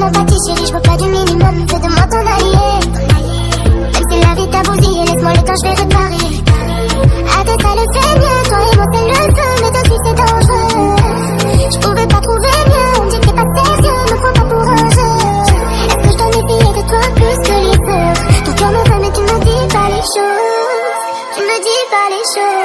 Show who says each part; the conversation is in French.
Speaker 1: mon empathie, chérie, je veux pas du minimum, fais de moi ton allié. Même si la vie t'a bousillé, laisse-moi le temps, je vais réparer. À tes ça le fait mieux, toi et moi c'est le feu, mais aussi c'est dangereux. Je pouvais pas trouver mieux, on me dit que t'es pas sérieux, me prends pas pour un jeu. Est-ce que je dois m'épier de toi plus que les autres? Ton cœur me veut mais tu me dis pas les choses, tu me dis pas les choses.